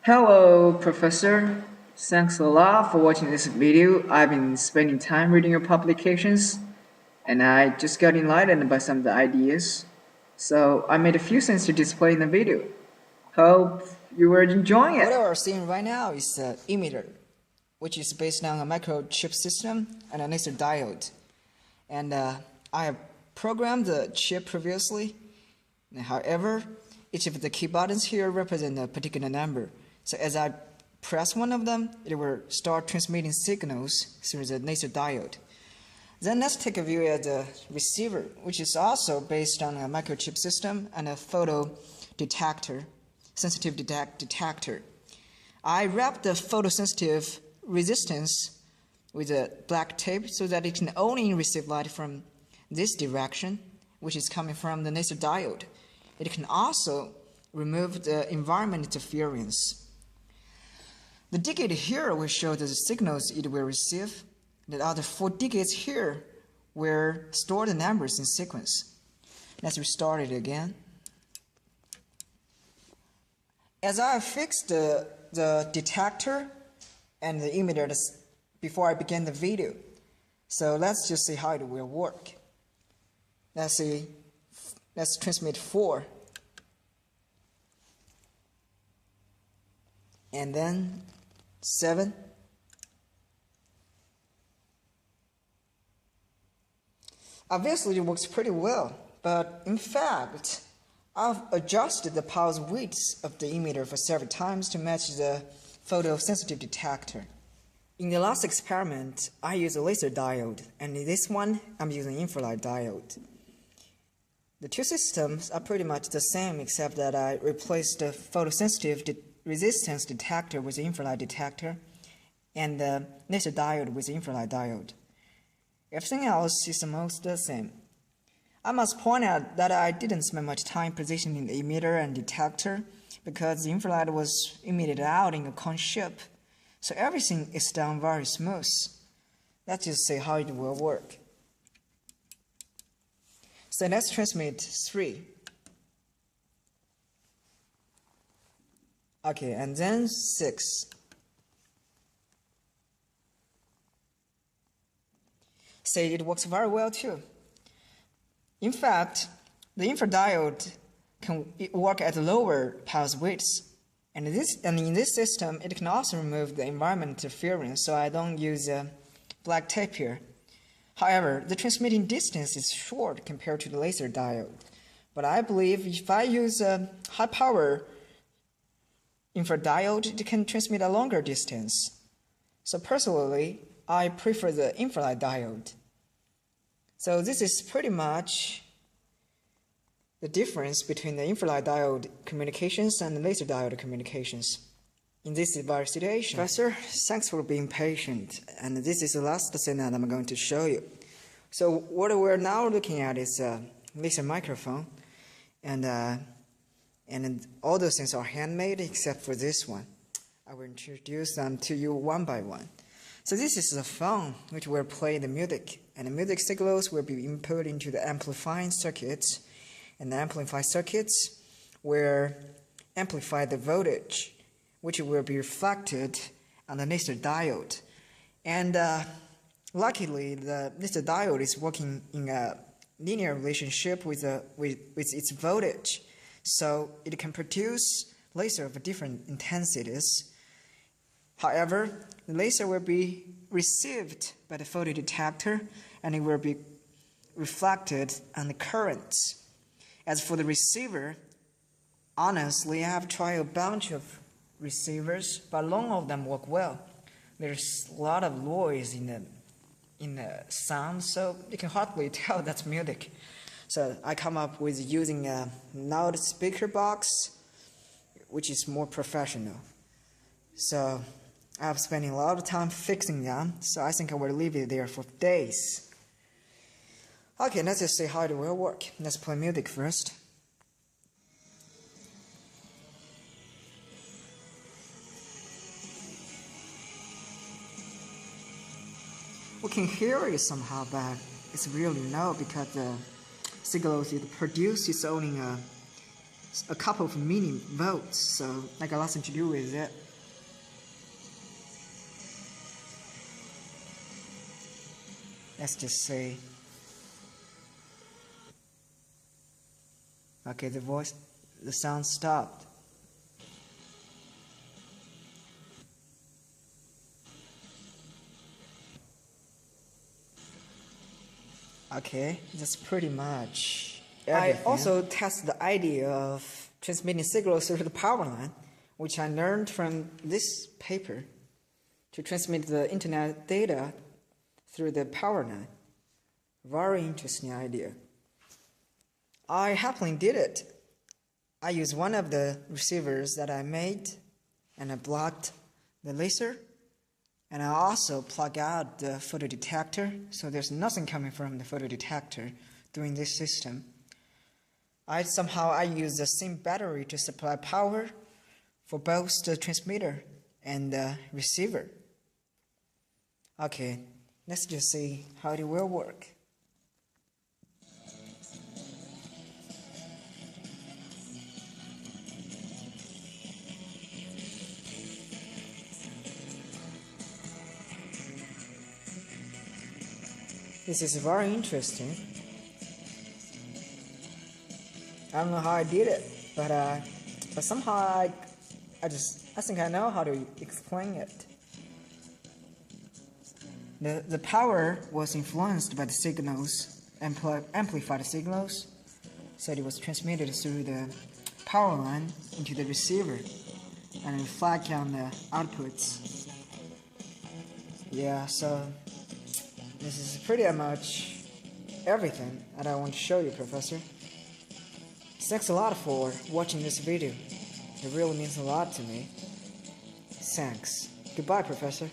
Hello, Professor. Thanks a lot for watching this video. I've been spending time reading your publications, and I just got enlightened by some of the ideas. So I made a few things to display in the video. Hope you were enjoying What it. we are seeing right now is the emitter, which is based on a microchip system and a laser diode. And I have programmed the chip previously. However, each of the key buttons here represent a particular number. So as I press one of them, it will start transmitting signals through the laser diode. Then let's take a view at the receiver, which is also based on a microchip system and a photo detector, sensitive detector. I wrap the photosensitive resistance with a black tape so that it can only receive light from this direction, which is coming from the laser diode. It can also remove the environment interference. The digit here will show the signals it will receive. The other 4 digits here will store the numbers in sequence. Let's restart it again. As I fixed the detector and the emitter before I begin the video, so let's just see how it will work. Let's transmit 4. And then 7. Obviously, it works pretty well, but in fact, I've adjusted the pulse widths of the emitter for several times to match the photosensitive detector. In the last experiment, I used a laser diode, and in this one, I'm using infrared diode. The two systems are pretty much the same, except that I replaced the photosensitive resistance detector with the infrared detector, and the laser diode with the infrared diode. Everything else is almost the same. I must point out that I didn't spend much time positioning the emitter and detector because the infrared was emitted out in a cone shape, so everything is done very smooth. Let's just see how it will work. So let's transmit 3. Okay, and then 6. See, it works very well too. In fact, the infradiode can work at lower pulse widths. And in this system, it can also remove the environment interference, so I don't use black tape here. However, the transmitting distance is short compared to the laser diode. But I believe if I use a high power infradiode, it can transmit a longer distance. So personally, I prefer the infrared diode. So this is pretty much the difference between the infrared diode communications and the laser diode communications in this very situation. Professor, thanks for being patient, and this is the last thing that I'm going to show you. So what we're now looking at is a laser microphone, and all those things are handmade except for this one. I will introduce them to you one by one. So this is the phone which will play the music, and the music signals will be input into the amplifying circuits, and the amplifying circuits will amplify the voltage, which will be reflected on the laser diode. And luckily, the laser diode is working in a linear relationship with its voltage, so it can produce laser of different intensities. However, the laser will be received by the photodetector, and it will be reflected on the currents. As for the receiver, honestly, I have tried a bunch of receivers, but none of them work well. There's a lot of noise in the sound, so you can hardly tell that's music. So I come up with using a loudspeaker box, which is more professional. So I'm spending a lot of time fixing them, so I think I will leave it there for days. Okay, let's just see how it will work. Let's play music first. We can hear it somehow, but it's really low because the signal it produces is only a couple of mini volts, so I got nothing to do with it. Let's just say, okay, the sound stopped. Okay, that's pretty much everything. I also test the idea of transmitting signals through the power line, which I learned from this paper, to transmit the internet data through the power line. Very interesting idea. I happily did it. I used one of the receivers that I made, and I blocked the laser. And I also plug out the photodetector, so there's nothing coming from the photodetector during this system. I use the same battery to supply power for both the transmitter and the receiver. Okay, let's just see how it will work. This is very interesting. I don't know how I did it, but somehow I think I know how to explain it. The power was influenced by the signals, amplified signals, so it was transmitted through the power line into the receiver and reflect on the outputs. Yeah, so this is pretty much everything that I want to show you, Professor. Thanks a lot for watching this video. It really means a lot to me. Thanks. Goodbye, Professor.